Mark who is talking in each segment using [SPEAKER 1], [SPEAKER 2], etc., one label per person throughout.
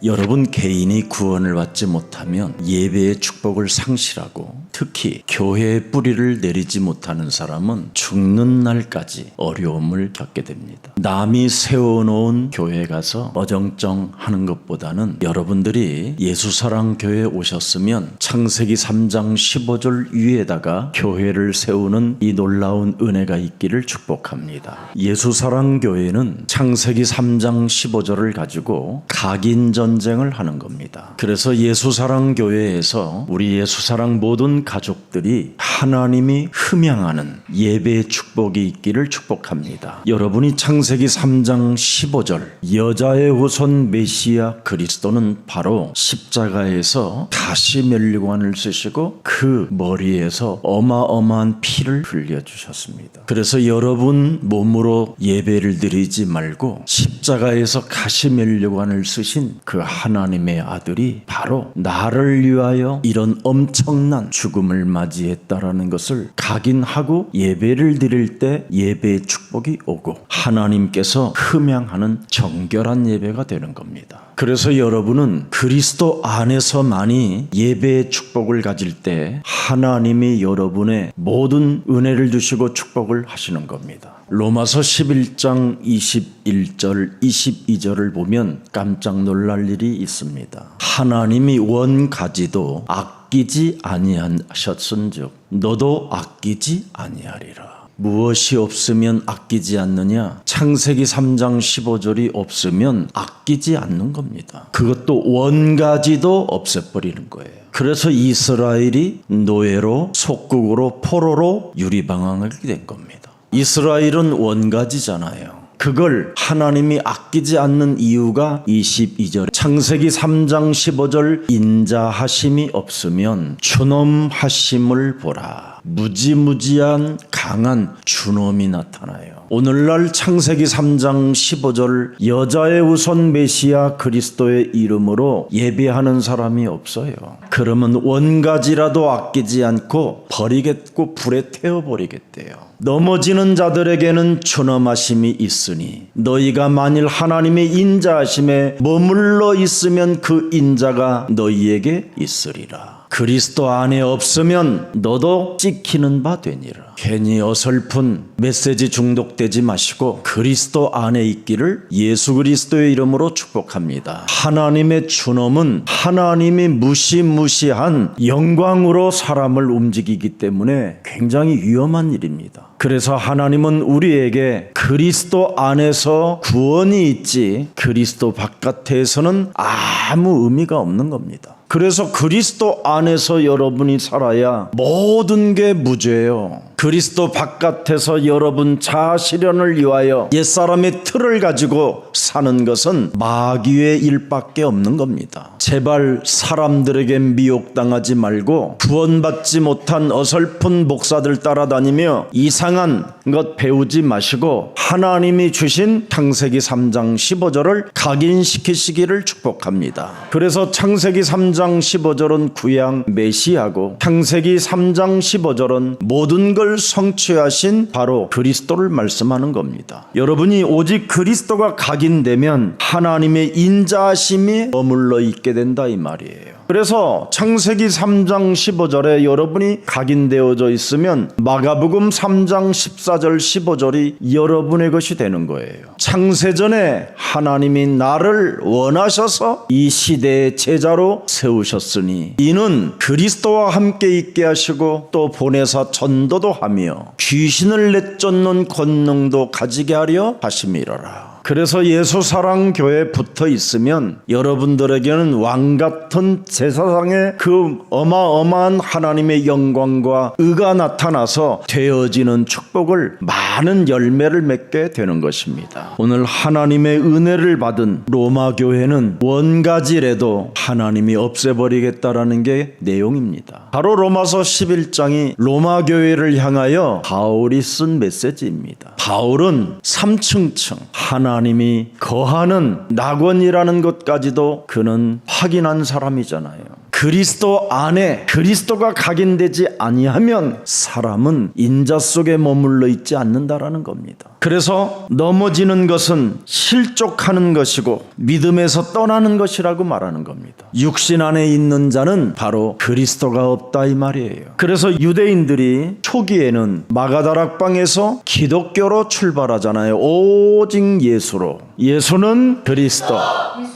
[SPEAKER 1] 여러분 개인이 구원을 받지 못하면 예배의 축복을 상실하고 특히 교회의 뿌리를 내리지 못하는 사람은 죽는 날까지 어려움을 겪게 됩니다. 남이 세워놓은 교회에 가서 어정쩡 하는 것보다는 여러분들이 예수사랑교회에 오셨으면 창세기 3장 15절 위에다가 교회를 세우는 이 놀라운 은혜가 있기를 축복합니다. 예수사랑교회는 창세기 3장 15절을 가지고 각인 전쟁을 하는 겁니다. 그래서 예수사랑교회에서 우리 예수사랑 모든 가족들이 하나님이 흠양하는 예배의 축복이 있기를 축복합니다. 여러분이 창세기 3장 15절 여자의 후손 메시아 그리스도는 바로 십자가에서 다시 멸류관을 쓰시고 그 머리에서 어마어마한 피를 흘려주셨습니다. 그래서 여러분 몸으로 예배를 드리지 말고 십자가에서 가시면류관을 쓰신 그 하나님의 아들이 바로 나를 위하여 이런 엄청난 죽음을 맞이했다라는 것을 각인하고 예배를 드릴 때 예배의 축복이 오고 하나님께서 흠양하는 정결한 예배가 되는 겁니다. 그래서 여러분은 그리스도 안에서만이 예배의 축복을 가질 때 하나님이 여러분의 모든 은혜를 주시고 축복을 하시는 겁니다. 로마서 11장 21절 22절을 보면 깜짝 놀랄 일이 있습니다. 하나님이 원가지도 아끼지 아니하셨은즉 너도 아끼지 아니하리라. 무엇이 없으면 아끼지 않느냐? 창세기 3장 15절이 없으면 아끼지 않는 겁니다. 그것도 원가지도 없애버리는 거예요. 그래서 이스라엘이 노예로 속국으로 포로로 유리방황하게 된 겁니다. 이스라엘은 원가지잖아요. 그걸 하나님이 아끼지 않는 이유가 22절 창세기 3장 15절 인자하심이 없으면 추놈하심을 보라. 무지무지한 강한 주놈이 나타나요. 오늘날 창세기 3장 15절 여자의 우선 메시아 그리스도의 이름으로 예배하는 사람이 없어요. 그러면 원가지라도 아끼지 않고 버리겠고 불에 태워버리겠대요. 넘어지는 자들에게는 추nom하심이 있으니 너희가 만일 하나님의 인자하심에 머물러 있으면 그 인자가 너희에게 있으리라. 그리스도 안에 없으면 너도 찍히는 바 되니라. 괜히 어설픈 메시지 중독되지 마시고 그리스도 안에 있기를 예수 그리스도의 이름으로 축복합니다. 하나님의 추nom은 하나님이 무시무시한 영광으로 사람을 움직이기 때문에 굉장히 위험한 일입니다. 그래서 하나님은 우리에게 그리스도 안에서 구원이 있지 그리스도 바깥에서는 아무 의미가 없는 겁니다. 그래서 그리스도 안에서 여러분이 살아야 모든 게 무죄예요. 그리스도 바깥에서 여러분 자아 실현을 위하여 옛사람의 틀을 가지고 사는 것은 마귀의 일밖에 없는 겁니다. 제발 사람들에게 미혹당하지 말고 구원받지 못한 어설픈 목사들 따라다니며 이상한 것 배우지 마시고 하나님이 주신 창세기 3장 15절을 각인시키시기를 축복합니다. 그래서 창세기 3장 15절은 구약 메시아고 창세기 3장 15절은 모든 걸 성취하신 바로 그리스도를 말씀하는 겁니다. 여러분이 오직 그리스도가 각인되면 하나님의 인자하심이 머물러 있게 된다 이 말이에요. 그래서 창세기 3장 15절에 여러분이 각인되어져 있으면 마가복음 3장 14절 15절이 여러분의 것이 되는 거예요. 창세전에 하나님이 나를 원하셔서 이 시대의 제자로 세우셨으니 이는 그리스도와 함께 있게 하시고 또 보내사 전도도 하며 귀신을 내쫓는 권능도 가지게 하려 하심이로라. 그래서 예수사랑교회에 붙어 있으면 여러분들에게는 왕같은 제사상의 그 어마어마한 하나님의 영광과 의가 나타나서 되어지는 축복을 많은 열매를 맺게 되는 것입니다. 오늘 하나님의 은혜를 받은 로마교회는 원가지라도 하나님이 없애버리겠다라는 게 내용입니다. 바로 로마서 11장이 로마교회를 향하여 바울이 쓴 메시지입니다. 바울은 3층층 하나님이 거하는 낙원이라는 것까지도 그는 확인한 사람이잖아요. 그리스도 안에 그리스도가 각인되지 아니하면 사람은 인자 속에 머물러 있지 않는다라는 겁니다. 그래서 넘어지는 것은 실족하는 것이고 믿음에서 떠나는 것이라고 말하는 겁니다. 육신 안에 있는 자는 바로 그리스도가 없다 이 말이에요. 그래서 유대인들이 초기에는 마가다락방에서 기독교로 출발하잖아요. 오직 예수로. 예수는 그리스도.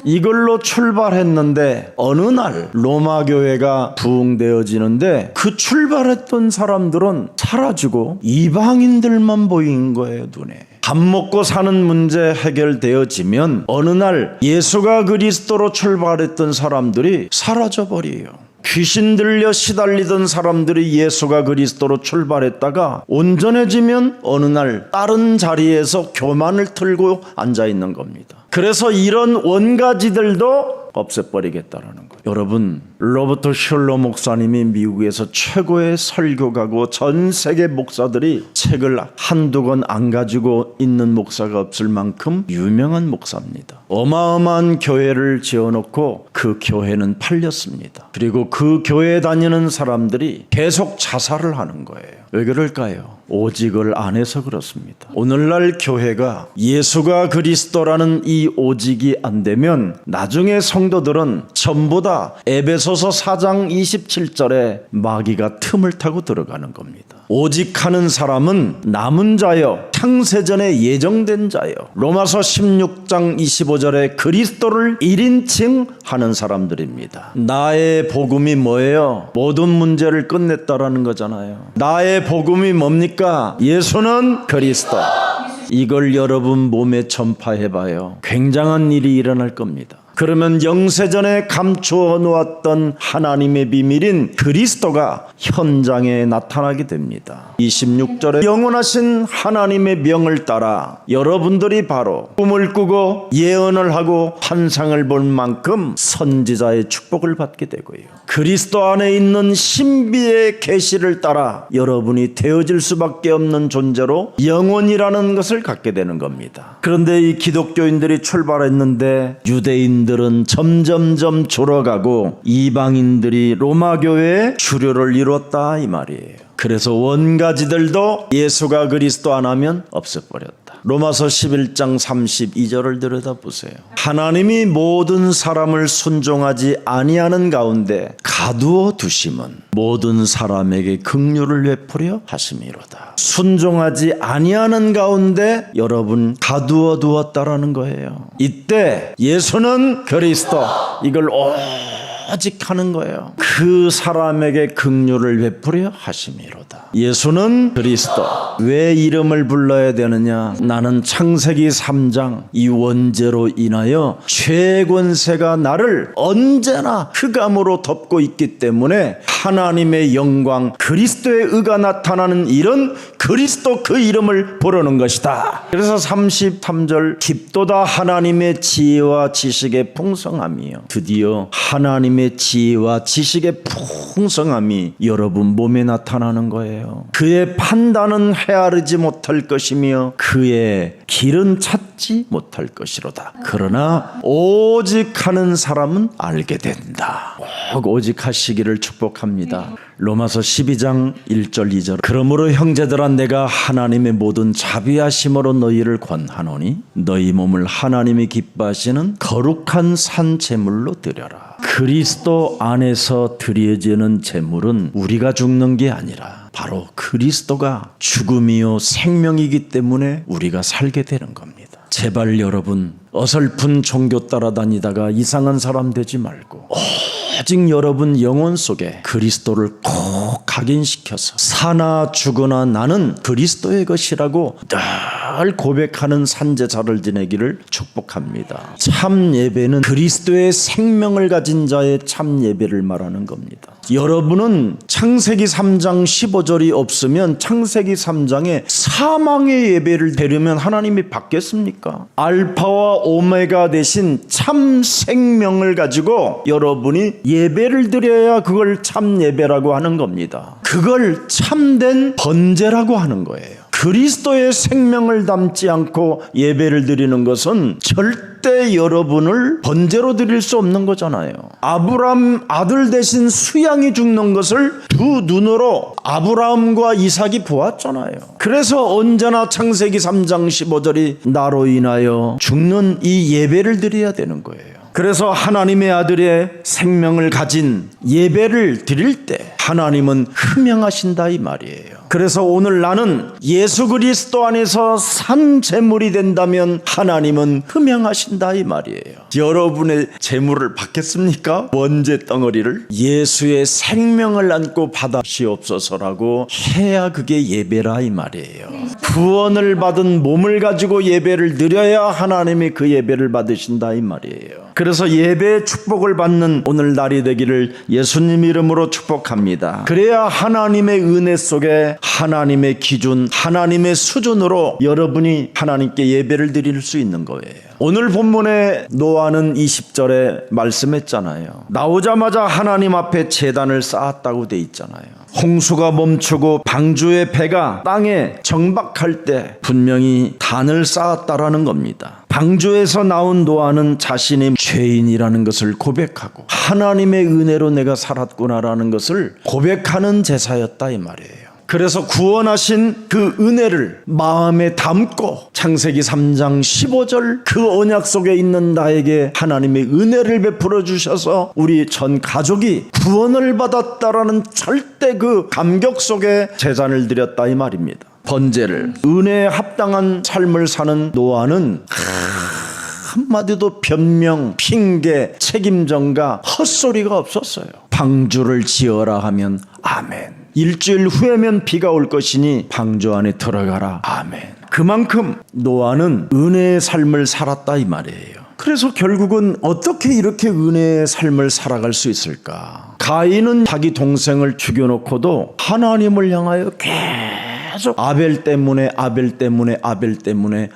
[SPEAKER 1] 이걸로 출발했는데 어느 날 로마 교회가 부흥되어지는데 그 출발했던 사람들은 사라지고 이방인들만 보인 거예요, 눈에. 밥 먹고 사는 문제 해결되어지면 어느 날 예수가 그리스도로 출발했던 사람들이 사라져버려요. 귀신 들려 시달리던 사람들이 예수가 그리스도로 출발했다가 온전해지면 어느 날 다른 자리에서 교만을 틀고 앉아있는 겁니다. 그래서 이런 원가지들도 없애버리겠다라는 거예요. 여러분, 로버트 슐러 목사님이 미국에서 최고의 설교가고 전 세계 목사들이 책을 한두 권 안 가지고 있는 목사가 없을 만큼 유명한 목사입니다. 어마어마한 교회를 지어놓고 그 교회는 팔렸습니다. 그리고 그 교회에 다니는 사람들이 계속 자살을 하는 거예요. 왜 그럴까요? 오직을 안 해서 그렇습니다. 오늘날 교회가 예수가 그리스도라는 이 오직이 안 되면 나중에 성도들은 전부 다 에베소서 4장 27절에 마귀가 틈을 타고 들어가는 겁니다. 오직하는 사람은 남은 자여, 창세전에 예정된 자여. 로마서 16장 25절에 그리스도를 1인칭 하는 사람들입니다. 나의 복음이 뭐예요? 모든 문제를 끝냈다라는 거잖아요. 나의 복음이 뭡니까? 예수는 그리스도. 이걸 여러분 몸에 전파해봐요. 굉장한 일이 일어날 겁니다. 그러면 영세전에 감추어 놓았던 하나님의 비밀인 그리스도가 현장에 나타나게 됩니다. 26절에 영원하신 하나님의 명을 따라 여러분들이 바로 꿈을 꾸고 예언을 하고 환상을 볼 만큼 선지자의 축복을 받게 되고요. 그리스도 안에 있는 신비의 계시를 따라 여러분이 되어질 수밖에 없는 존재로 영혼이라는 것을 갖게 되는 겁니다. 그런데 이 기독교인들이 출발했는데 유대인들은 점점점 줄어가고 이방인들이 로마 교회의 주류를 이뤘다 이 말이에요. 그래서 원가지들도 예수가 그리스도 안 하면 없애버렸다. 로마서 11장 32절을 들여다보세요. 하나님이 모든 사람을 순종하지 아니하는 가운데 가두어 두심은 모든 사람에게 긍휼을 베풀려 하심이로다. 순종하지 아니하는 가운데 여러분 가두어 두었다라는 거예요. 이때 예수는 그리스도, 이걸 오직 하는 거예요. 그 사람에게 긍휼을 베풀려 하심이로다. 예수는 그리스도. 왜 이름을 불러야 되느냐? 나는 창세기 3장 이 원죄로 인하여 죄의 권세가 나를 언제나 흑암으로 덮고 있기 때문에 하나님의 영광 그리스도의 의가 나타나는 이런 그리스도 그 이름을 부르는 것이다. 그래서 33절 깊도다 하나님의 지혜와 지식의 풍성함이요. 드디어 하나님의 지혜와 지식의 풍성함이 여러분 몸에 나타나는 거예요. 그의 판단은 헤아리지 못할 것이며 그의 길은 찾지 못할 것이로다. 그러나 오직 하는 사람은 알게 된다. 꼭 오직 하시기를 축복합니다. 로마서 12장 1절 2절 그러므로 형제들아 내가 하나님의 모든 자비하심으로 너희를 권하노니 너희 몸을 하나님이 기뻐하시는 거룩한 산 제물로 드려라. 그리스도 안에서 드려지는 제물은 우리가 죽는 게 아니라 바로 그리스도가 죽음이요 생명이기 때문에 우리가 살게 되는 겁니다. 제발 여러분 어설픈 종교 따라다니다가 이상한 사람 되지 말고 오직 여러분 영혼 속에 그리스도를 꼭 각인시켜서 사나 죽으나 나는 그리스도의 것이라고 늘 고백하는 산제사를 지내기를 축복합니다. 참 예배는 그리스도의 생명을 가진 자의 참 예배를 말하는 겁니다. 여러분은 창세기 3장 15절이 없으면 창세기 3장에 사망의 예배를 드리면 하나님이 받겠습니까? 알파와 오메가 되신 참 생명을 가지고 여러분이 예배를 드려야 그걸 참 예배라고 하는 겁니다. 그걸 참된 번제라고 하는 거예요. 그리스도의 생명을 담지 않고 예배를 드리는 것은 절대 여러분을 번제로 드릴 수 없는 거잖아요. 아브라함 아들 대신 수양이 죽는 것을 두 눈으로 아브라함과 이삭이 보았잖아요. 그래서 언제나 창세기 3장 15절이 나로 인하여 죽는 이 예배를 드려야 되는 거예요. 그래서 하나님의 아들의 생명을 가진 예배를 드릴 때 하나님은 흠양하신다 이 말이에요. 그래서 오늘 나는 예수 그리스도 안에서 산 제물이 된다면 하나님은 흠양하신다 이 말이에요. 여러분의 제물을 받겠습니까? 번제 덩어리를 예수의 생명을 안고 받으시옵소서라고 해야 그게 예배라 이 말이에요. 구원을 받은 몸을 가지고 예배를 드려야 하나님이 그 예배를 받으신다 이 말이에요. 그래서 예배의 축복을 받는 오늘 날이 되기를 예수님 이름으로 축복합니다. 그래야 하나님의 은혜 속에 하나님의 기준, 하나님의 수준으로 여러분이 하나님께 예배를 드릴 수 있는 거예요. 오늘 본문에 노아는 20절에 말씀했잖아요. 나오자마자 하나님 앞에 제단을 쌓았다고 돼 있잖아요. 홍수가 멈추고 방주의 배가 땅에 정박할 때 분명히 단을 쌓았다라는 겁니다. 방주에서 나온 노아는 자신이 죄인이라는 것을 고백하고 하나님의 은혜로 내가 살았구나라는 것을 고백하는 제사였다 이 말이에요. 그래서 구원하신 그 은혜를 마음에 담고 창세기 3장 15절 그 언약 속에 있는 나에게 하나님의 은혜를 베풀어 주셔서 우리 전 가족이 구원을 받았다라는 절대 그 감격 속에 제단을 드렸다 이 말입니다. 번제를 은혜에 합당한 삶을 사는 노아는 한마디도 변명, 핑계, 책임전가, 헛소리가 없었어요. 방주를 지어라 하면 아멘. 일주일 후에면 비가 올 것이니 방주 안에 들어가라. 아멘. 그만큼 노아는 은혜의 삶을 살았다 이 말이에요. 그래서 결국은 어떻게 이렇게 은혜의 삶을 살아갈 수 있을까? 가인은 자기 동생을 죽여놓고도 하나님을 향하여 계속 아벨 때문에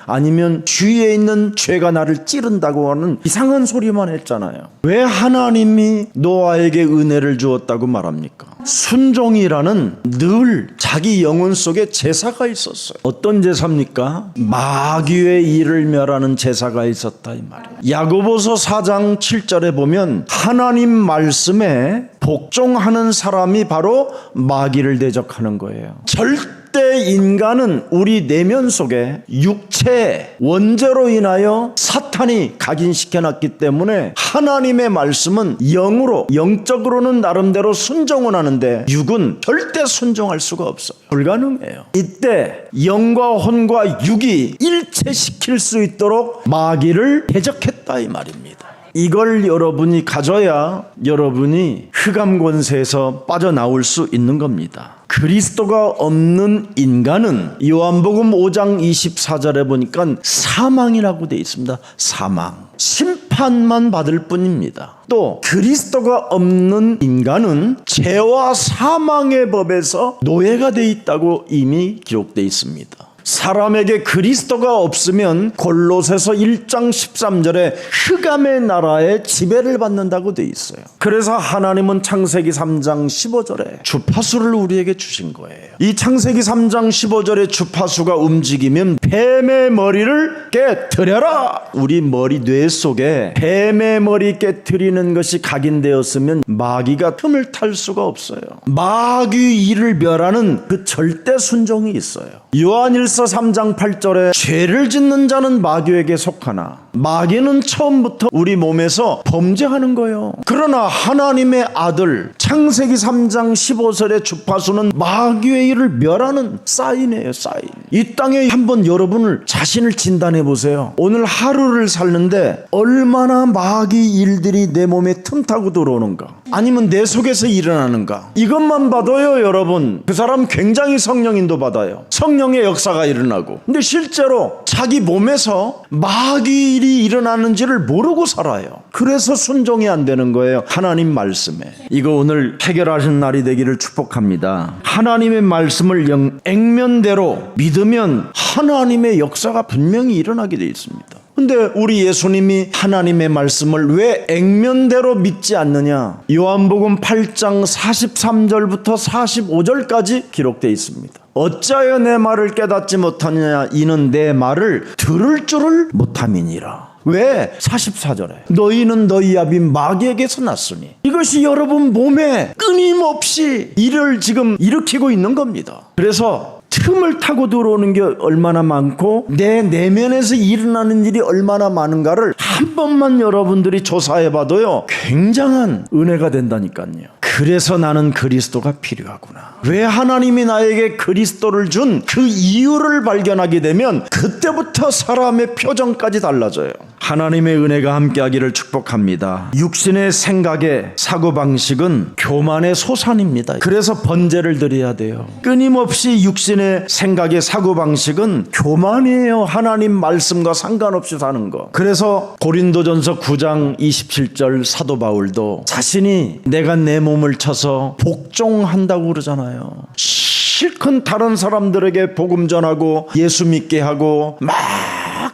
[SPEAKER 1] 아니면 주위에 있는 죄가 나를 찌른다고 하는 이상한 소리만 했잖아요. 왜 하나님이 노아에게 은혜를 주었다고 말합니까? 순종이라는 늘 자기 영혼 속에 제사가 있었어요. 어떤 제사입니까? 마귀의 일을 멸하는 제사가 있었다 이 말이에요. 야고보서 4장 7절에 보면 하나님 말씀에 복종하는 사람이 바로 마귀를 대적하는 거예요. 절대 인간은 우리 내면 속에 육체 원죄로 인하여 사탄이 각인시켜놨기 때문에 하나님의 말씀은 영으로 영적으로는 나름대로 순종은 하는데 육은 절대 순종할 수가 없어요. 불가능해요. 이때 영과 혼과 육이 일체시킬 수 있도록 마귀를 대적했다 이 말입니다. 이걸 여러분이 가져야 여러분이 흑암 권세에서 빠져나올 수 있는 겁니다. 그리스도가 없는 인간은 요한복음 5장 24절에 보니까 사망이라고 되어 있습니다. 사망. 심판만 받을 뿐입니다. 또 그리스도가 없는 인간은 죄와 사망의 법에서 노예가 되어 있다고 이미 기록되어 있습니다. 사람에게 그리스도가 없으면 골로새서 1장 13절에 흑암의 나라의 지배를 받는다고 되어 있어요. 그래서 하나님은 창세기 3장 15절에 주파수를 우리에게 주신 거예요. 이 창세기 3장 15절에 주파수가 움직이면 뱀의 머리를 깨트려라. 우리 머리 뇌 속에 뱀의 머리 깨트리는 것이 각인되었으면 마귀가 틈을 탈 수가 없어요. 마귀 일을 멸하는 그 절대 순종이 있어요. 요한일서 3장 8절에 죄를 짓는 자는 마귀에게 속하나 마귀는 처음부터 우리 몸에서 범죄하는 거예요. 그러나 하나님의 아들 창세기 3장 15절의 주파수는 마귀의 일을 멸하는 사인이에요. 사인. 이 땅에 한번 여러분을 자신을 진단해 보세요. 오늘 하루를 살는데 얼마나 마귀 일들이 내 몸에 틈타고 들어오는가, 아니면 내 속에서 일어나는가. 이것만 봐도요 여러분, 그 사람 굉장히 성령인도 받아요. 성령의 역사가 일어나고. 근데 실제로 자기 몸에서 마귀 일이 일어나는지를 모르고 살아요. 그래서 순종이 안 되는 거예요. 하나님 말씀에. 이거 오늘 해결하신 날이 되기를 축복합니다. 하나님의 말씀을 액면대로 믿으면 하나님의 역사가 분명히 일어나게 되어 있습니다. 근데 우리 예수님이 하나님의 말씀을 왜 액면대로 믿지 않느냐? 요한복음 8장 43절부터 45절까지 기록되어 있습니다. 어찌하여 내 말을 깨닫지 못하느냐? 이는 내 말을 들을 줄을 못함이니라. 왜? 44절에 너희는 너희 아비 마귀에게서 났으니. 이것이 여러분 몸에 끊임없이 일을 지금 일으키고 있는 겁니다. 그래서 틈을 타고 들어오는 게 얼마나 많고 내 내면에서 일어나는 일이 얼마나 많은가를 한 번만 여러분들이 조사해봐도요 굉장한 은혜가 된다니까요. 그래서 나는 그리스도가 필요하구나. 왜 하나님이 나에게 그리스도를 준 그 이유를 발견하게 되면 그때부터 사람의 표정까지 달라져요. 하나님의 은혜가 함께하기를 축복합니다. 육신의 생각의 사고방식은 교만의 소산입니다. 그래서 번제를 드려야 돼요. 끊임없이 육신의 생각의 사고방식은 교만이에요. 하나님 말씀과 상관없이 사는 거. 그래서 고린도전서 9장 27절 사도 바울도 자신이 내가 내 몸을 쳐서 복종한다고 그러잖아요. 실컷 다른 사람들에게 복음 전하고 예수 믿게 하고 막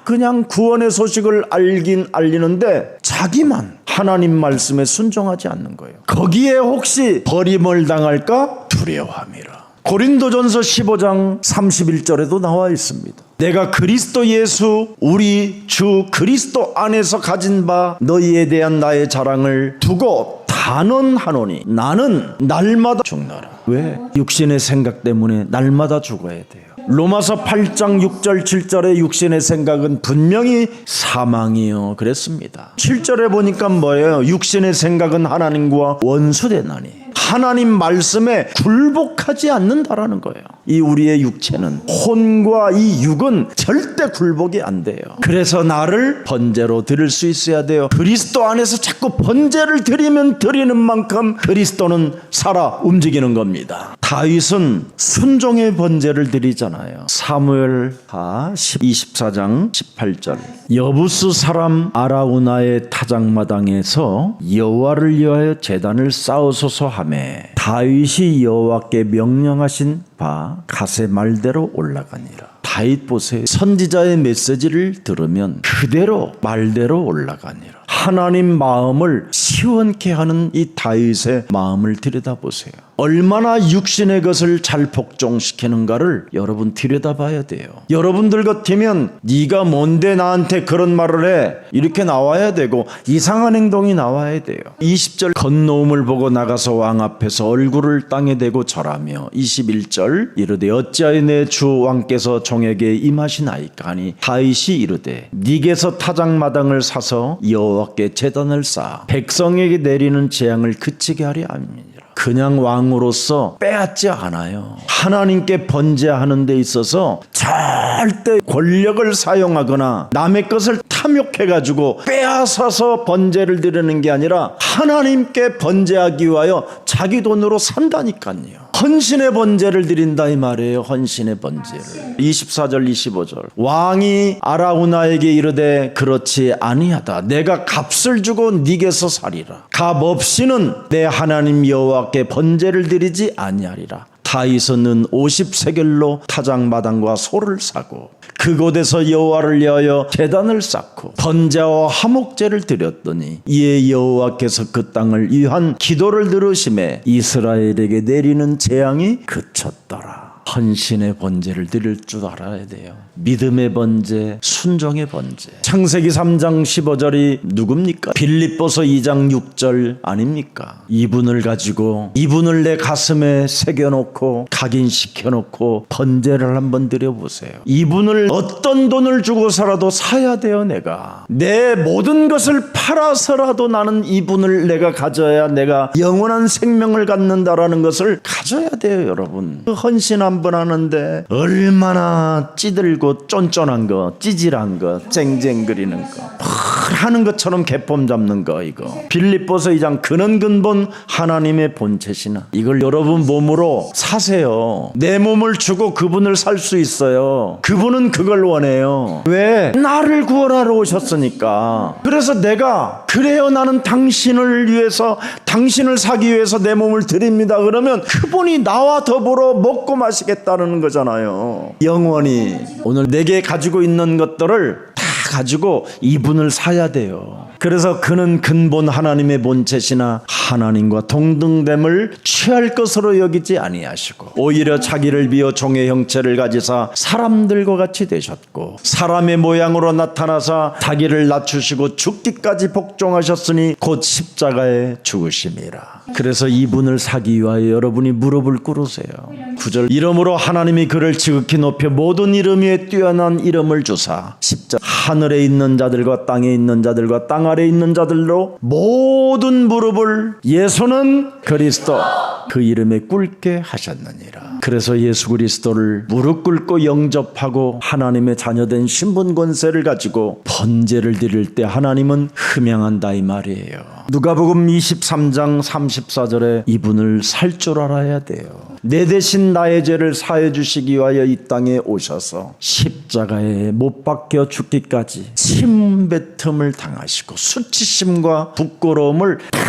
[SPEAKER 1] 그냥 구원의 소식을 알긴 알리는데 자기만 하나님 말씀에 순종하지 않는 거예요. 거기에 혹시 버림을 당할까 두려워함이라. 고린도전서 15장 31절에도 나와 있습니다. 내가 그리스도 예수 우리 주 그리스도 안에서 가진 바 너희에 대한 나의 자랑을 두고 단언하노니 나는 날마다 죽노라. 왜? 육신의 생각 때문에 날마다 죽어야 돼요. 로마서 8장 6절 7절의 육신의 생각은 분명히 사망이요 그랬습니다. 7절에 보니까 뭐예요? 육신의 생각은 하나님과 원수되나니 하나님 말씀에 굴복하지 않는다라는 거예요. 이 우리의 육체는 혼과 이 육은 절대 굴복이 안 돼요. 그래서 나를 번제로 드릴 수 있어야 돼요. 그리스도 안에서 자꾸 번제를 드리면 드리는 만큼 그리스도는 살아 움직이는 겁니다. 다윗은 순종의 번제를 드리잖아요. 사무엘하 24장 18절 여부스 사람 아라우나의 타작마당에서 여호와를 위하여 제단을 쌓으소서 하매 다윗이 여호와께 명령하신 바 갓의 말대로 올라가니라. 다윗 보세요. 선지자의 메시지를 들으면 그대로 말대로 올라가니라. 하나님 마음을 시원케 하는 이 다윗의 마음을 들여다보세요. 얼마나 육신의 것을 잘 복종시키는가를 여러분 들여다봐야 돼요. 여러분들 같으면 네가 뭔데 나한테 그런 말을 해 이렇게 나와야 되고 이상한 행동이 나와야 돼요. 20절 건너움을 보고 나가서 왕 앞에서 얼굴을 땅에 대고 절하며 21절 이르되 어찌하여 내 주 왕께서 종에게 임하시나이까 하니 다윗이 이르되 네게서 타작마당을 사서 여호와께 제단을 쌓아 백성에게 내리는 재앙을 그치게 하려 함이니라. 그냥 왕으로서 빼앗지 않아요. 하나님께 번제하는 데 있어서 절대 권력을 사용하거나 남의 것을 탐욕해가지고 빼앗아서 번제를 드리는 게 아니라 하나님께 번제하기 위하여 자기 돈으로 산다니까요. 헌신의 번제를 드린다 이 말이에요. 헌신의 번제를. 24절 25절 왕이 아라우나에게 이르되 그렇지 아니하다. 내가 값을 주고 네게서 사리라. 값 없이는 내 하나님 여호와께 번제를 드리지 아니하리라. 다윗은 50세겔로 타작마당과 소를 사고 그곳에서 여호와를 위하여 제단을 쌓고 번제와 화목제를 드렸더니 이에 여호와께서 그 땅을 위한 기도를 들으심에 이스라엘에게 내리는 재앙이 그쳤더라. 헌신의 번제를 드릴 줄 알아야 돼요. 믿음의 번제, 순종의 번제. 창세기 3장 15절이 누굽니까? 빌립보서 2장 6절 아닙니까? 이분을 가지고 이분을 내 가슴에 새겨놓고 각인시켜놓고 번제를 한번 드려보세요. 이분을 어떤 돈을 주고서라도 사야 돼요. 내가 내 모든 것을 팔아서라도 나는 이분을 내가 가져야 내가 영원한 생명을 갖는다라는 것을 가져야 돼요. 여러분 그 헌신 한번 하는데 얼마나 찌들고 쫀쫀한 거, 찌질한 거, 쨍쨍거리는 거, 하는 것처럼 개폼 잡는 거 이거. 빌립보서 2장 그는 근본 하나님의 본체시나. 이걸 여러분 몸으로 사세요. 내 몸을 주고 그분을 살 수 있어요. 그분은 그걸 원해요. 왜? 나를 구원하러 오셨으니까. 그래서 내가 그래요 나는 당신을 위해서 당신을 사기 위해서 내 몸을 드립니다. 그러면 그분이 나와 더불어 먹고 마시겠다는 거잖아요. 영원히 오늘 내게 가지고 있는 것들을 다 가지고 이분을 사야 돼요. 그래서 그는 근본 하나님의 본체시나 하나님과 동등됨을 취할 것으로 여기지 아니하시고 오히려 자기를 비어 종의 형체를 가지사 사람들과 같이 되셨고 사람의 모양으로 나타나사 자기를 낮추시고 죽기까지 복종하셨으니 곧 십자가에 죽으심이라. 그래서 이분을 사기 위하여 여러분이 무릎을 꿇으세요. 9절 이러므로 하나님이 그를 지극히 높여 모든 이름 위에 뛰어난 이름을 주사 십자가 하늘에 있는 자들과 땅에 있는 자들과 땅 아래에 있는 자들로 모든 무릎을 예수는 그리스도 그 이름에 꿇게 하셨느니라. 그래서 예수 그리스도를 무릎 꿇고 영접하고 하나님의 자녀된 신분 권세를 가지고 번제를 드릴 때 하나님은 흠양한다 이 말이에요. 누가복음 23장 34절에 이분을 살 줄 알아야 돼요. 내 대신 나의 죄를 사해 주시기 위하여 이 땅에 오셔서 십자가에 못 박혀 죽기까지 침뱉음을 당하시고 수치심과 부끄러움을 다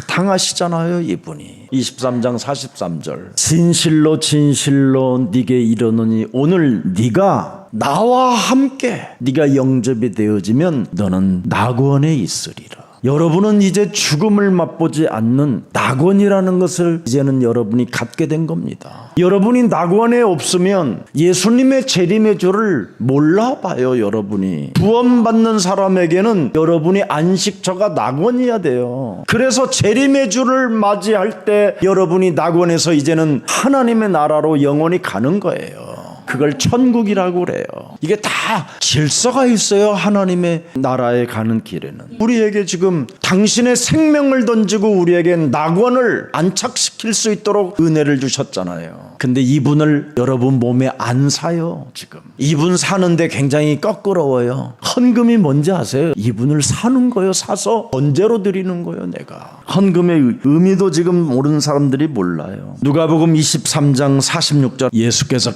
[SPEAKER 1] 당하시잖아요. 이분이 23장 43절 진실로 진실로 네게 이르노니 오늘 네가 나와 함께 네가 영접이 되어지면 너는 낙원에 있으리라. 여러분은 이제 죽음을 맛보지 않는 낙원이라는 것을 이제는 여러분이 갖게 된 겁니다. 여러분이 낙원에 없으면 예수님의 재림의 주를 몰라봐요. 여러분이 구원받는 사람에게는 여러분이 안식처가 낙원이어야 돼요. 그래서 재림의 주를 맞이할 때 여러분이 낙원에서 이제는 하나님의 나라로 영원히 가는 거예요. 그걸 천국이라고 그래요. 이게 다 질서가 있어요. 하나님의 나라에 가는 길에는. 우리에게 지금 당신의 생명을 던지고 우리에게 낙원을 안착시킬 수 있도록 은혜를 주셨잖아요. 근데 이분을 여러분 몸에 안 사요. 지금 이분 사는데 굉장히 껄끄러워요. 헌금이 뭔지 아세요? 이분을 사는 거예요. 사서 번제로 드리는 거예요. 내가 헌금의 의미도 지금 모르는 사람들이 몰라요. 누가복음 23장 46절 예수께서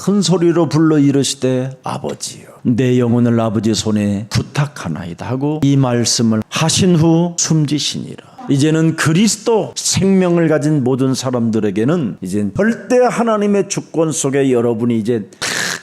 [SPEAKER 1] 큰 소리로 불러 이르시되 아버지여 내 영혼을 아버지 손에 부탁하나이다 하고 이 말씀을 하신 후 숨지시니라. 이제는 그리스도 생명을 가진 모든 사람들에게는 이제 절대 하나님의 주권 속에 여러분이 이제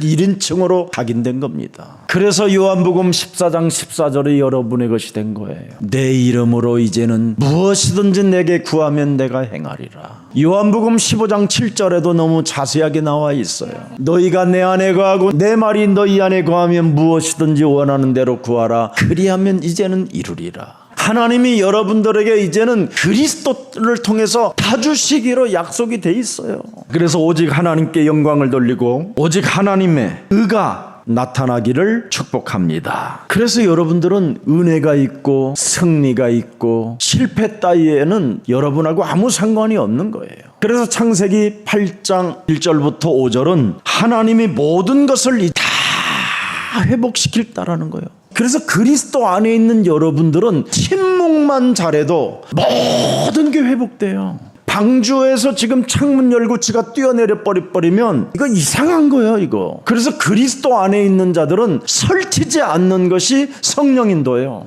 [SPEAKER 1] 1인칭으로 각인된 겁니다. 그래서 요한복음 14장 14절이 여러분의 것이 된 거예요. 내 이름으로 이제는 무엇이든지 내게 구하면 내가 행하리라. 요한복음 15장 7절에도 너무 자세하게 나와 있어요. 너희가 내 안에 거하고 내 말이 너희 안에 거하면 무엇이든지 원하는 대로 구하라. 그리하면 이제는 이루리라. 하나님이 여러분들에게 이제는 그리스도를 통해서 다 주시기로 약속이 돼 있어요. 그래서 오직 하나님께 영광을 돌리고 오직 하나님의 의가 나타나기를 축복합니다. 그래서 여러분들은 은혜가 있고 승리가 있고 실패 따위에는 여러분하고 아무 상관이 없는 거예요. 그래서 창세기 8장 1절부터 5절은 하나님이 모든 것을 다 회복시킬다라는 거예요. 그래서 그리스도 안에 있는 여러분들은 침묵만 잘해도 모든 게 회복돼요. 방주에서 지금 창문 열고 지가 뛰어내려 버리면 이거 이상한 거예요. 이거. 그래서 그리스도 안에 있는 자들은 설치지 않는 것이 성령인도예요.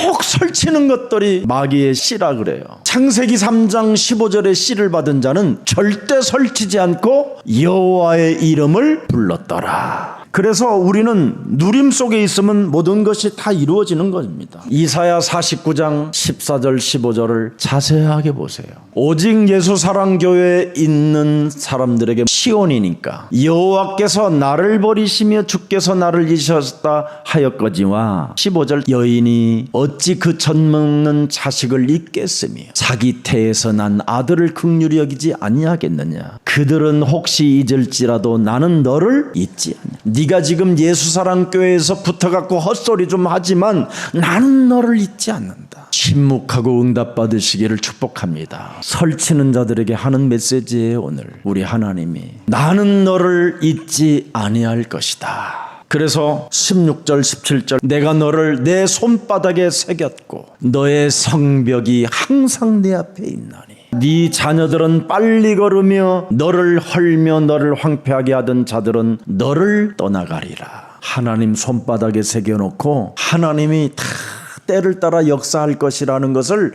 [SPEAKER 1] 꼭 설치는 것들이 마귀의 씨라 그래요. 창세기 3장 15절에 씨를 받은 자는 절대 설치지 않고 여호와의 이름을 불렀더라. 그래서 우리는 누림 속에 있으면 모든 것이 다 이루어지는 겁니다. 이사야 49장 14절 15절을 자세하게 보세요. 오직 예수 사랑교회에 있는 사람들에게 시온이니까 여호와께서 나를 버리시며 주께서 나를 잊으셨다 하였거지와 15절 여인이 어찌 그 젖먹는 자식을 잊겠으며 자기 태에서 난 아들을 긍휼히 여기지 아니하겠느냐. 그들은 혹시 잊을지라도 나는 너를 잊지 않냐. 네가 지금 예수사랑교회에서 붙어갖고 헛소리 좀 하지만 나는 너를 잊지 않는다. 침묵하고 응답받으시기를 축복합니다. 설치는 자들에게 하는 메시지예요. 오늘 우리 하나님이 나는 너를 잊지 아니할 것이다. 그래서 16절 17절 내가 너를 내 손바닥에 새겼고 너의 성벽이 항상 내 앞에 있나니 네 자녀들은 빨리 걸으며 너를 헐며 너를 황폐하게 하던 자들은 너를 떠나가리라. 하나님 손바닥에 새겨놓고 하나님이 다 때를 따라 역사할 것이라는 것을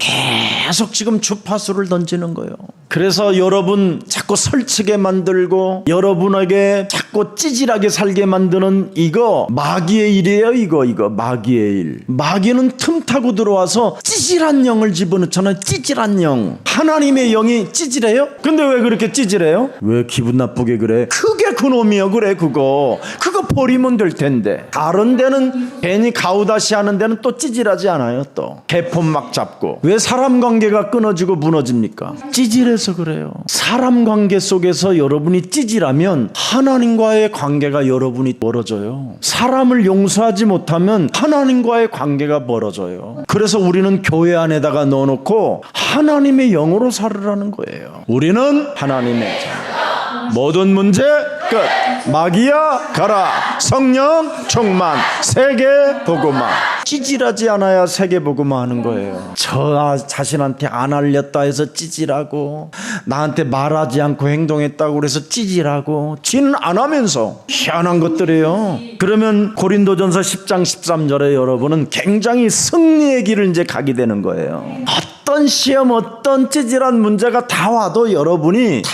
[SPEAKER 1] 계속 지금 주파수를 던지는 거예요. 그래서 여러분 자꾸 설치게 만들고 여러분에게 자꾸 찌질하게 살게 만드는 이거 마귀의 일이에요. 이거 마귀의 일. 마귀는 틈타고 들어와서 찌질한 영을 집어넣잖아요. 찌질한 영. 하나님의 영이 찌질해요? 근데 왜 그렇게 찌질해요? 왜 기분 나쁘게 그래? 그게 그놈이요. 그래 그거 버리면 될 텐데. 다른 데는 괜히 가우다시 하는 데는 또 찌질하지 않아요. 또 개폰 막 잡고. 왜 사람 관계가 끊어지고 무너집니까? 찌질해서 그래요. 사람 관계 속에서 여러분이 찌질하면 하나님과의 관계가 여러분이 멀어져요. 사람을 용서하지 못하면 하나님과의 관계가 멀어져요. 그래서 우리는 교회 안에다가 넣어놓고 하나님의 영으로 살으라는 거예요. 우리는 하나님의 자. 모든 문제 끝. 마귀야 가라. 성령 충만. 세계 복음화. 찌질하지 않아야 세계 복음화 하는 거예요. 저 자신한테 안 알렸다 해서 찌질하고 나한테 말하지 않고 행동했다고 그래서 찌질하고 지는 안 하면서 희한한 것들이에요. 그러면 고린도전서 10장 13절에 여러분은 굉장히 승리의 길을 이제 가게 되는 거예요. 어떤 시험 어떤 찌질한 문제가 다 와도 여러분이 다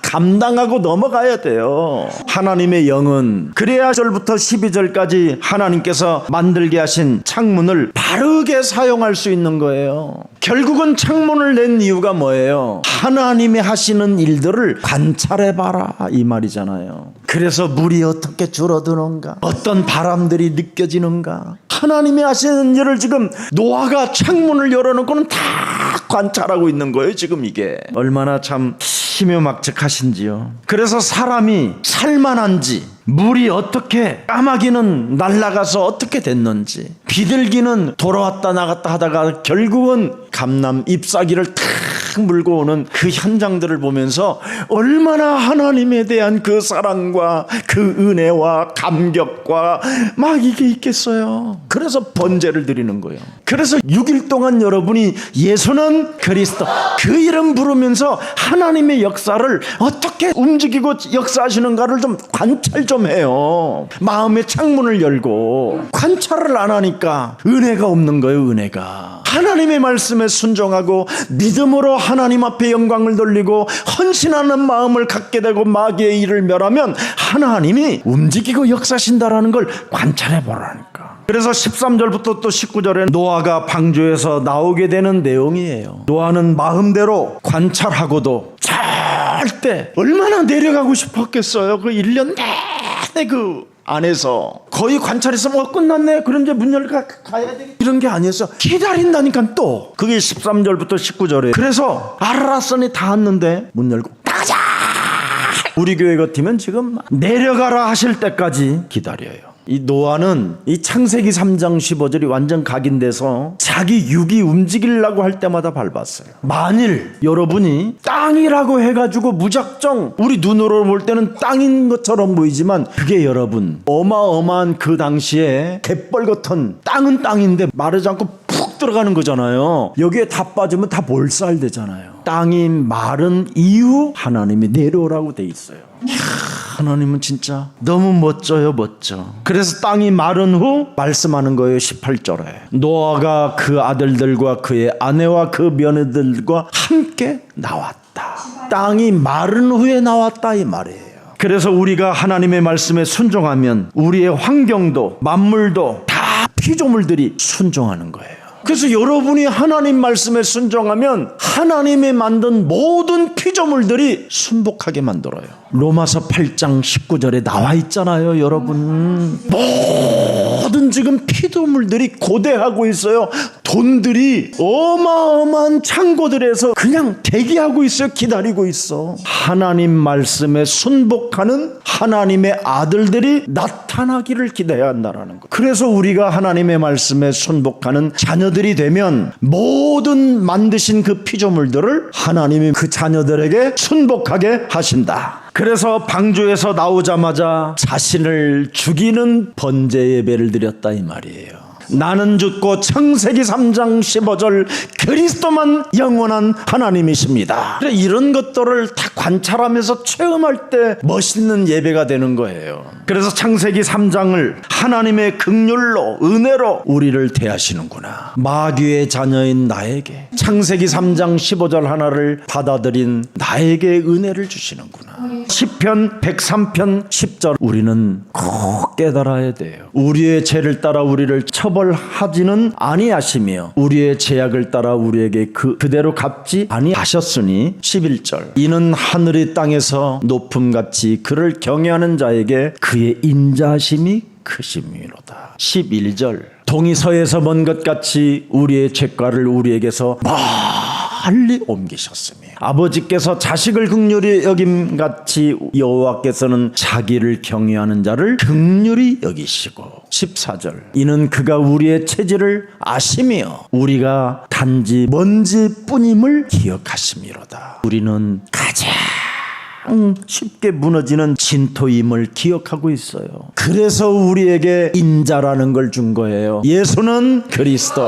[SPEAKER 1] 감당하고 넘어가야 돼요. 하나님의 영은 그래야 1절부터 12절까지 하나님께서 만들게 하신 창문을 바르게 사용할 수 있는 거예요. 결국은 창문을 낸 이유가 뭐예요? 하나님이 하시는 일들을 관찰해봐라 이 말이잖아요. 그래서 물이 어떻게 줄어드는가, 어떤 바람들이 느껴지는가, 하나님이 하시는 일을 지금 노아가 창문을 열어놓고는 다 관찰하고 있는 거예요. 지금 이게 얼마나 참 희묘막측하신지요. 그래서 사람이 살만한지, 물이 어떻게, 까마귀는 날아가서 어떻게 됐는지, 비둘기는 돌아왔다 나갔다 하다가 결국은 감남 잎사귀를 탁 물고 오는 그 현장들을 보면서 얼마나 하나님에 대한 그 사랑과 그 은혜와 감격과 막 이게 있겠어요. 그래서 번제를 드리는 거예요. 그래서 6일 동안 여러분이 예수는 그리스도 그 이름 부르면서 하나님의 역사를 어떻게 움직이고 역사하시는가를 좀 관찰 좀 해요. 마음의 창문을 열고. 관찰을 안 하니까 은혜가 없는 거예요. 은혜가. 하나님의 말씀에 순종하고 믿음으로 하나님 앞에 영광을 돌리고 헌신하는 마음을 갖게 되고 마귀의 일을 멸하면 하나님이 움직이고 역사하신다라는 걸 관찰해 보라니까. 그래서 13절부터 또 19절에 노아가 방주에서 나오게 되는 내용이에요. 노아는 마음대로 관찰하고도 절대 얼마나 내려가고 싶었겠어요. 그 1년 내내 그 안에서 거의 관찰해서 뭐 끝났네 그럼 이제 문 열고 가야 돼 이런 게 아니었어. 기다린다니까. 또 그게 13절부터 19절에 그래서 알았으니 다 왔는데 문 열고 나가자. 우리 교회 같으면 지금 내려가라 하실 때까지 기다려요. 이 노아는 이 창세기 3장 15절이 완전 각인돼서 자기 육이 움직이려고 할 때마다 밟았어요. 만일 여러분이 땅이라고 해가지고 무작정 우리 눈으로 볼 때는 땅인 것처럼 보이지만 그게 여러분 어마어마한 그 당시에 갯벌 같은 땅은 땅인데 마르지 않고 푹 들어가는 거잖아요. 여기에 다 빠지면 다 몰살되잖아요. 땅이 마른 이후 하나님이 내려오라고 돼 있어요. 하나님은 진짜 너무 멋져요. 멋져. 그래서 땅이 마른 후 말씀하는 거예요. 18절에 노아가 그 아들들과 그의 아내와 그 며느들과 함께 나왔다. 땅이 마른 후에 나왔다 이 말이에요. 그래서 우리가 하나님의 말씀에 순종하면 우리의 환경도 만물도 다 피조물들이 순종하는 거예요. 그래서 여러분이 하나님 말씀에 순종하면 하나님이 만든 모든 피조물들이 순복하게 만들어요. 로마서 8장 19절에 나와 있잖아요. 여러분 모든 지금 피조물들이 고대하고 있어요. 돈들이 어마어마한 창고들에서 그냥 대기하고 있어요. 기다리고 있어. 하나님 말씀에 순복하는 하나님의 아들들이 나타나기를 기대해야 한다는 거. 그래서 우리가 하나님의 말씀에 순복하는 자녀들이 되면 모든 만드신 그 피조물들을 하나님이 그 자녀들에게 순복하게 하신다. 그래서 방주에서 나오자마자 자신을 죽이는 번제 예배를 드렸다 이 말이에요. 나는 죽고 창세기 3장 15절 그리스도만 영원한 하나님이십니다. 그래, 이런 것들을 다 관찰하면서 체험할 때 멋있는 예배가 되는 거예요. 그래서 창세기 3장을 하나님의 긍휼로 은혜로 우리를 대하시는구나. 마귀의 자녀인 나에게 창세기 3장 15절 하나를 받아들인 나에게 은혜를 주시는구나. 시편 103편 10절 우리는 꼭 깨달아야 돼요. 우리의 죄를 따라 우리를 처벌하지는 아니하시며 우리의 죄악을 따라 우리에게 그대로 갚지 아니하셨으니 11절 이는 하늘이 땅에서 높음같이 그를 경외하는 자에게 그의 인자하심이 크심이로다. 11절 동이 서에서 먼 것 같이 우리의 죄과를 우리에게서 멀리 옮기셨으며 아버지께서 자식을 긍휼히 여김같이 여호와께서는 자기를 경외하는 자를 긍휼히 여기시고 14절 이는 그가 우리의 체질을 아시며 우리가 단지 먼지뿐임을 기억하심이로다. 우리는 가장 쉽게 무너지는 진토임을 기억하고 있어요. 그래서 우리에게 인자라는 걸 준 거예요. 예수는 그리스도.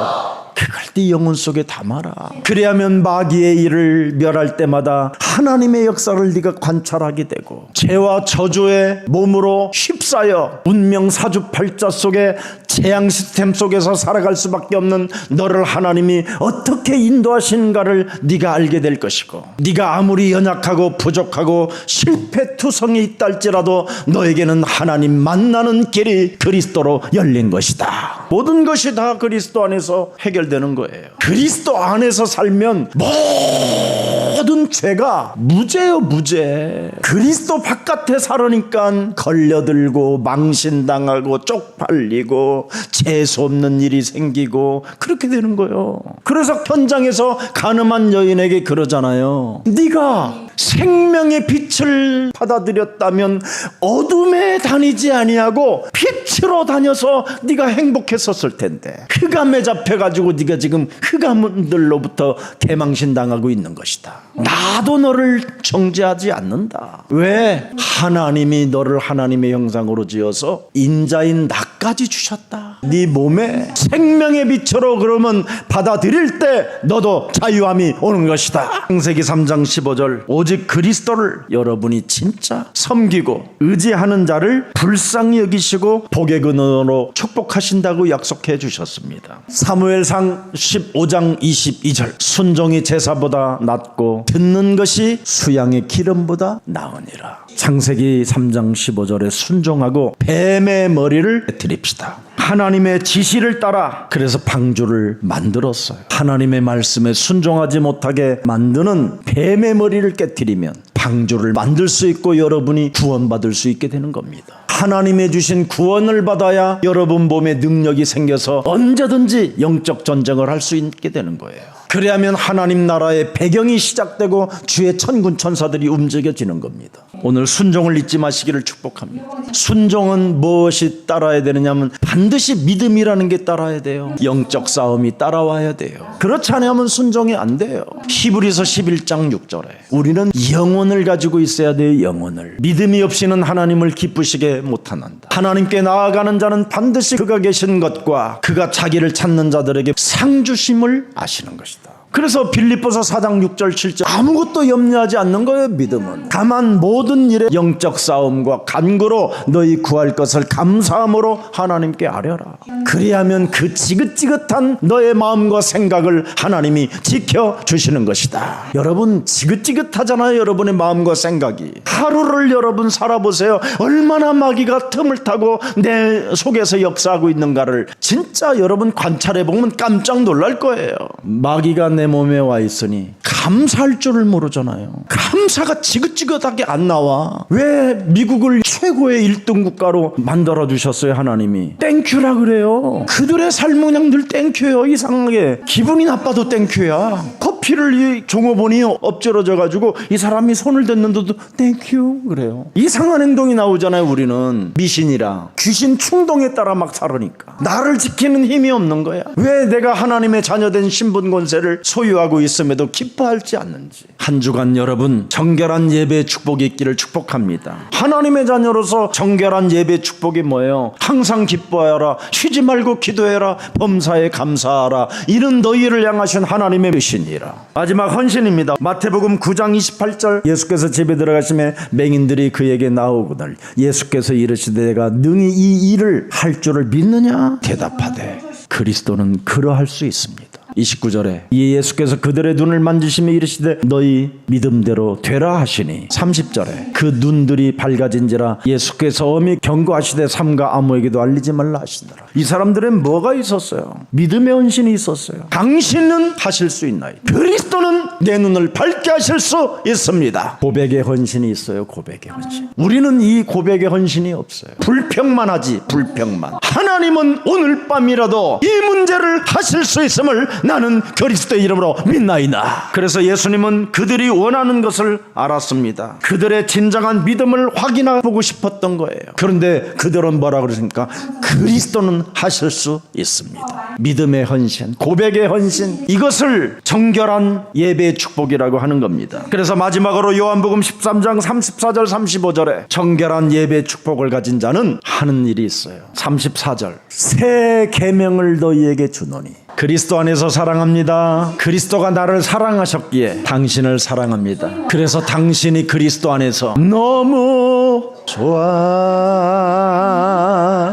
[SPEAKER 1] 그걸 네 영혼 속에 담아라. 그래야면 마귀의 일을 멸할 때마다 하나님의 역사를 네가 관찰하게 되고 죄와 저주의 몸으로 휩싸여 운명 사주팔자 속에 재앙 시스템 속에서 살아갈 수밖에 없는 너를 하나님이 어떻게 인도하시는가를 네가 알게 될 것이고 네가 아무리 연약하고 부족하고 실패투성이 있다 할지라도 너에게는 하나님 만나는 길이 그리스도로 열린 것이다. 모든 것이 다 그리스도 안에서 해결되는 거예요. 그리스도 안에서 살면 모든 죄가 무죄요, 무죄. 그리스도 바깥에 살으니까 걸려들고 망신당하고 쪽팔리고 재수 없는 일이 생기고 그렇게 되는 거예요. 그래서 현장에서 가늠한 여인에게 그러잖아요. 네가 생명의 빛을 받아들였다면 어둠에 다니지 아니하고 빛으로 다녀서 네가 행복했었을 텐데 흑암에 잡혀가지고 네가 지금 흑암들로부터 개망신당하고 있는 것이다. 나도 너를 정죄하지 않는다. 왜? 하나님이 너를 하나님의 형상으로 지어서 인자인 나까지 주셨다. 네 몸에 생명의 빛으로 그러면 받아들일 때 너도 자유함이 오는 것이다. 창세기 3장 15절 오직 그리스도를 여러분이 진짜 섬기고 의지하는 자를 불쌍히 여기시고 복의 근원으로 축복하신다고 약속해 주셨습니다. 사무엘상 15장 22절 순종이 제사보다 낫고 듣는 것이 수양의 기름보다 나으니라. 창세기 3장 15절에 순종하고 뱀의 머리를 깨뜨립시다. 하나님의 지시를 따라 그래서 방주를 만들었어요. 하나님의 말씀에 순종하지 못하게 만드는 뱀의 머리를 깨뜨리면 방주를 만들 수 있고 여러분이 구원받을 수 있게 되는 겁니다. 하나님의 주신 구원을 받아야 여러분 몸에 능력이 생겨서 언제든지 영적 전쟁을 할 수 있게 되는 거예요. 그래야면 하나님 나라의 배경이 시작되고 주의 천군 천사들이 움직여지는 겁니다. 오늘 순종을 잊지 마시기를 축복합니다. 순종은 무엇이 따라야 되느냐면 반드시 믿음이라는 게 따라야 돼요. 영적 싸움이 따라와야 돼요. 그렇지 않으면 순종이 안 돼요. 히브리서 11장 6절에 우리는 영혼을 가지고 있어야 돼요. 영혼을. 믿음이 없이는 하나님을 기쁘시게 못하는다. 하나님께 나아가는 자는 반드시 그가 계신 것과 그가 자기를 찾는 자들에게 상 주심을 아시는 것이다. 그래서 빌립보서 4장 6절 7절 아무것도 염려하지 않는 거예요. 믿음은 다만 모든 일에 영적 싸움과 간구로 너희 구할 것을 감사함으로 하나님께 아뢰라. 그리하면 그 지긋지긋한 너의 마음과 생각을 하나님이 지켜주시는 것이다. 여러분 지긋지긋하잖아요. 여러분의 마음과 생각이. 하루를 여러분 살아보세요. 얼마나 마귀가 틈을 타고 내 속에서 역사하고 있는가를 진짜 여러분 관찰해보면 깜짝 놀랄 거예요. 마귀가 내 몸에 와 있으니 감사할 줄을 모르잖아요. 감사가 지긋지긋하게 안 나와. 왜 미국을 최고의 1등 국가로 만들어 주셨어요? 하나님이 땡큐라 그래요. 그들의 삶은 그냥 늘 땡큐예요. 이상하게 기분이 나빠도 땡큐야. 커피를 이 종업원이 엎질러져 가지고 이 사람이 손을 댔는데도 땡큐 그래요. 이상한 행동이 나오잖아요. 우리는 미신이라 귀신 충동에 따라 막 살으니까 나를 지키는 힘이 없는 거야. 왜 내가 하나님의 자녀된 신분 권세를 소유하고 있음에도 기뻐하지 않는지. 한 주간 여러분 정결한 예배의 축복이 있기를 축복합니다. 하나님의 자녀로서 정결한 예배의 축복이 뭐예요? 항상 기뻐하라, 쉬지 말고 기도해라, 범사에 감사하라, 이는 너희를 향하신 하나님의 미신이라. 마지막 헌신입니다. 마태복음 9장 28절 예수께서 집에 들어가시매 맹인들이 그에게 나오거늘 예수께서 이르시되 내가 능히 이 일을 할 줄을 믿느냐? 대답하되 그리스도는 그러할 수 있습니다. 29절에 이 예수께서 그들의 눈을 만지시며 이르시되 너희 믿음대로 되라 하시니 30절에 그 눈들이 밝아진지라 예수께서 엄히 경고하시되 삼가 아무에게도 알리지 말라 하시더라. 이 사람들은 뭐가 있었어요? 믿음의 헌신이 있었어요. 당신은 하실 수 있나요? 그리스도는 내 눈을 밝게 하실 수 있습니다. 고백의 헌신이 있어요. 고백의 헌신. 우리는 이 고백의 헌신이 없어요. 불평만 하지. 불평만. 하나님은 오늘 밤이라도 이 문제를 하실 수 있음을 나는 그리스도의 이름으로 믿나이다. 그래서 예수님은 그들이 원하는 것을 알았습니다. 그들의 진정한 믿음을 확인해보고 싶었던 거예요. 그런데 그들은 뭐라 그러십니까? 그리스도는 하실 수 있습니다. 믿음의 헌신, 고백의 헌신, 이것을 정결한 예배의 축복이라고 하는 겁니다. 그래서 마지막으로 요한복음 13장 34절 35절에 정결한 예배의 축복을 가진 자는 하는 일이 있어요. 34절 새 계명을 너희에게 주노니 그리스도 안에서 사랑합니다. 그리스도가 나를 사랑하셨기에 당신을 사랑합니다. 그래서 당신이 그리스도 안에서 너무 좋아.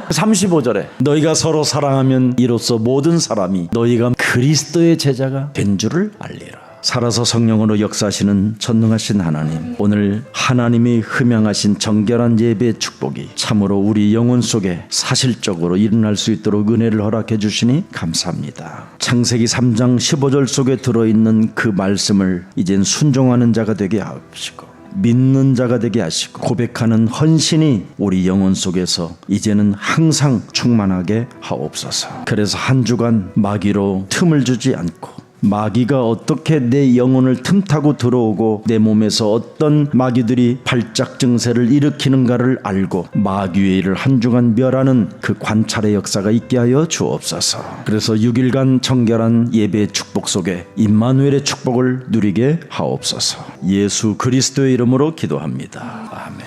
[SPEAKER 1] 35절에 너희가 서로 사랑하면 이로써 모든 사람이 너희가 그리스도의 제자가 된 줄을 알리라. 살아서 성령으로 역사하시는 전능하신 하나님, 오늘 하나님이 흠양하신 정결한 예배의 축복이 참으로 우리 영혼 속에 사실적으로 일어날 수 있도록 은혜를 허락해 주시니 감사합니다. 창세기 3장 15절 속에 들어있는 그 말씀을 이젠 순종하는 자가 되게 하시고 믿는 자가 되게 하시고 고백하는 헌신이 우리 영혼 속에서 이제는 항상 충만하게 하옵소서. 그래서 한 주간 마귀로 틈을 주지 않고 마귀가 어떻게 내 영혼을 틈타고 들어오고 내 몸에서 어떤 마귀들이 발작 증세를 일으키는가를 알고 마귀의 일을 한 주간 멸하는 그 관찰의 역사가 있게 하여 주옵소서. 그래서 6일간 정결한 예배의 축복 속에 임마누엘의 축복을 누리게 하옵소서. 예수 그리스도의 이름으로 기도합니다. 아멘.